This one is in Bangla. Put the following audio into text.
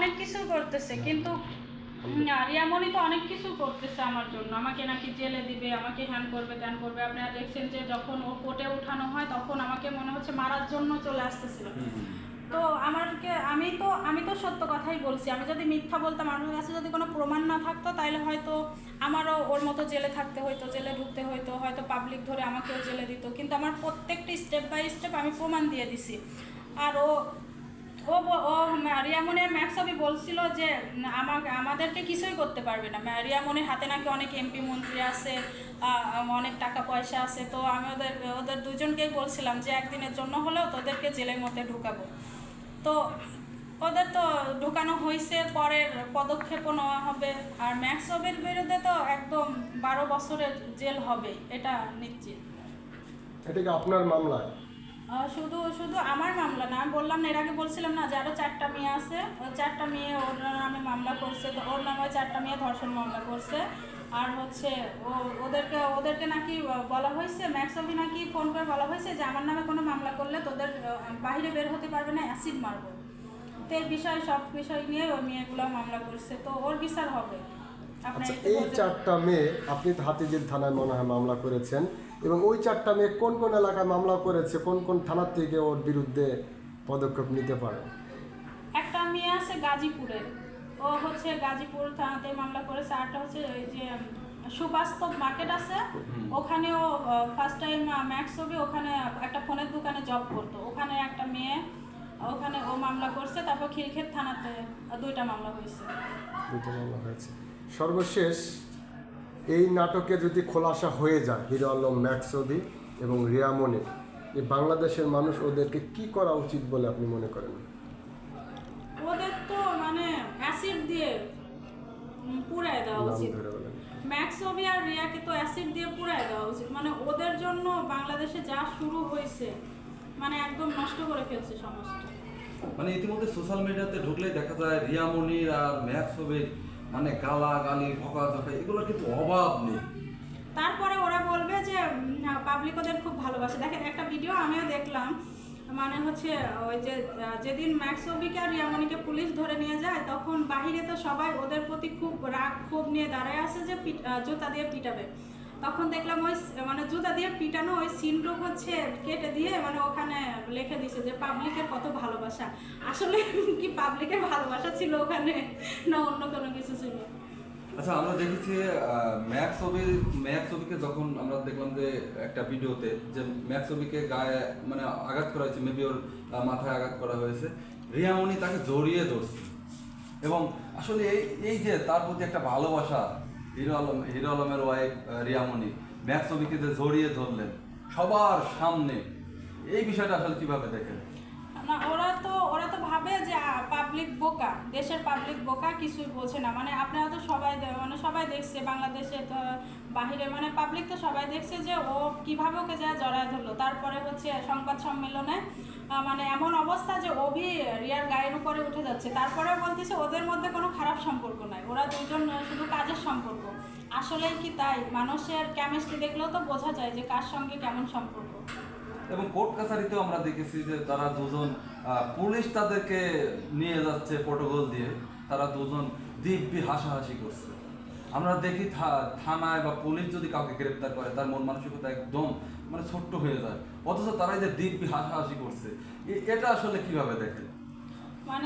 অনেক কিছু করতেছে, কিন্তু রিয়ামণি তো অনেক কিছু করতেছে আমার জন্য। আমাকে নাকি জেলে দিবে, আমাকে হ্যান করবে ত্যান করবে। আপনারা দেখছেন যে যখন ও কোর্টে উঠানো হয় তখন আমাকে মনে হচ্ছে মারার জন্য চলে আসতেছিল। তো আমি তো সত্য কথাই বলছি। আমি যদি মিথ্যা বলতাম, আমার কাছে যদি কোনো প্রমাণ না থাকতো, তাহলে হয়তো আমারও ওর মতো জেলে থাকতে হইতো, জেলে ঢুকতে হইতো, হয়তো পাবলিক ধরে আমাকেও জেলে দিত। কিন্তু আমার প্রত্যেকটি স্টেপ বাই স্টেপ আমি প্রমাণ দিয়ে দিছি। আর ও ও ও রিয়ামনের ম্যাক্সবি বলছিল যে আমাদেরকে কিছুই করতে পারবে না। রিয়ামনের হাতে নাকি অনেক এমপি মন্ত্রী আছে, অনেক টাকা পয়সা আছে। তো আমি ওদের দুজনকেই বলছিলাম যে একদিনের জন্য হলেও তোদেরকে জেলের মধ্যে ঢুকাবো। তো ওদের তো ঢুকানো হয়েছে, পরের পদক্ষেপও নেওয়া হবে। আর ম্যাক্সবের বিরুদ্ধে তো একদম 12 বছরের জেল হবে, এটা নিশ্চিত। এটা কি আপনার মামলা? শুধু শুধু আমার মামলা না, আমি বললাম না, এর আগে বলছিলাম না যে আরও 4টা মেয়ে আছে। ওই 4টা মেয়ে ওর নামে মামলা করছে। তো ওর নামে 4টা মেয়ে ধর্ষণ মামলা করছে। আর হচ্ছে ওদেরকে নাকি বলা হয়েছে, ম্যাক্সবি নাকি ফোন করে বলা হয়েছে যে আমার নামে কোনো মামলা করলে তোদের বাইরে বের হতে পারবে না, অ্যাসিড মারবো। তো এই বিষয় সব বিষয় নিয়ে ওই মেয়েগুলো মামলা করছে। তো ওর বিচার হবে। আচ্ছা, এই 4টা মেয়ে আপনি তো হাতিঝিল থানায় মনে হয় মামলা করেছেন, এবং ওই 4টা মেয়ে কোন কোন এলাকায় মামলা করেছে, কোন কোন থানার থেকে ওর বিরুদ্ধে পদক্ষেপ নিতে পারে? একটা মেয়ে আছে গাজীপুরের, ও হচ্ছে গাজীপুর থানাতে মামলা করেছে। আরটা হচ্ছে ওই যে সুবাস্তব মার্কেট আছে, ওখানেও ফার্স্ট টাইম ম্যাক্সবি ওখানে একটা ফোনের দোকানে জব করতো। ওখানে একটা মেয়ে, ওখানে ও মামলা করছে। তারপর খিলক্ষেত থানাতে 2টা মামলা হয়েছে। 2টা মামলা হয়েছে। সর্বশেষ এই নাটকে যদি খোলাসা হয়ে যায় হিরো আলম, ম্যাক্সবি এবং রিয়ামণি, এই বাংলাদেশের মানুষ ওদেরকে কি করা উচিত বলে আপনি মনে করেন? ওদের তো মানে অ্যাসিড দিয়ে পুড়ায় দেওয়া নাম উচিত। ধরে বলেন। ম্যাক্সবি আর রিয়াকে তো অ্যাসিড দিয়ে পুড়ায় দেওয়া উচিত। মানে ওদের জন্য বাংলাদেশে যা শুরু হয়েছে, মানে একদম নষ্ট করে ফেলছে সমাজটা। মানে ইতিমধ্যে সোশ্যাল মিডিয়াতে ঢুকলেই দেখা যায় রিয়ামণির আর ম্যাক্সবের মানে গালাগালি বকাঝকা এগুলোর কিন্তু অভাব নেই। তারপরে ওরা বলবে যে পাবলিক ওদের খুব ভালোবাসে। দেখেন একটা ভিডিও আমিও দেখলাম, মানে হচ্ছে ওই যে যেদিন ম্যাক্সবিকে আর রিয়ামণিকে পুলিশ ধরে নিয়ে যায়, তখন বাহিরে তো সবাই ওদের প্রতি খুব রাগ ক্ষোভ নিয়ে দাঁড়ায় আছে যে জুতা দিয়ে পিটাবে। তখন দেখলাম ওই মানে জুতা দিয়ে পিটানো ওই সিনটুক হচ্ছে কেটে দিয়ে মানে ওখানে লিখে দিছে যে পাবলিকের কত ভালোবাসা। আসলে কি পাবলিকের ভালোবাসা ছিল ওখানে, না অন্য কোনো কিছু ছিল? আচ্ছা, আমরা দেখেছি ম্যাক্সবিকে যখন আমরা দেখলাম যে একটা ভিডিওতে যে ম্যাক্সবিকে গায়ে মানে আঘাত করা হয়েছে, মেবি ওর মাথায় আঘাত করা হয়েছে, রিয়ামণি তাকে জড়িয়ে ধরছে। এবং আসলে এই যে তার প্রতি একটা ভালোবাসা, হিরো আলমের ওয়াইফ রিয়ামণি ম্যাক্সবিকে যে জড়িয়ে ধরলেন সবার সামনে, এই বিষয়টা আসলে কিভাবে দেখেন? না, ওরা তো ভাবে যে পাবলিক বোকা, দেশের পাবলিক বোকা, কিছুই বোঝে না। মানে আপনারা তো সবাই দেখছে বাংলাদেশে, তো বাহিরে মানে পাবলিক তো সবাই দেখছে যে ও কিভাবে ওকে যা জড়ায় ধরলো। তারপরে হচ্ছে সংবাদ সম্মেলনে মানে এমন অবস্থা যে অভি রিয়ার গায়ের উপরে উঠে যাচ্ছে। তারপরে বলতেছে ওদের মধ্যে কোনো খারাপ সম্পর্ক নাই, ওরা দুজন শুধু কাজের সম্পর্ক। আসলেই কি তাই? মানুষের কেমিস্ট্রি দেখলেও তো বোঝা যায় যে কার সঙ্গে কেমন সম্পর্ক। এবং কোর্ট কাছারিতেও আমরা দেখেছি যে তারা দুজন, পুলিশ তাদেরকে নিয়ে যাচ্ছে প্রটোকল দিয়ে, তারা দুজন দিব্যি হাসাহাসি করছে। আমরা দেখি থানায় বা পুলিশ যদি কাউকে গ্রেপ্তার করে তার মন মানসিকতা একদম মানে ছোট্ট হয়ে যায়, অথচ তারা যে দিব্যি হাসাহাসি করছে, এটা আসলে কিভাবে দেখে? মানে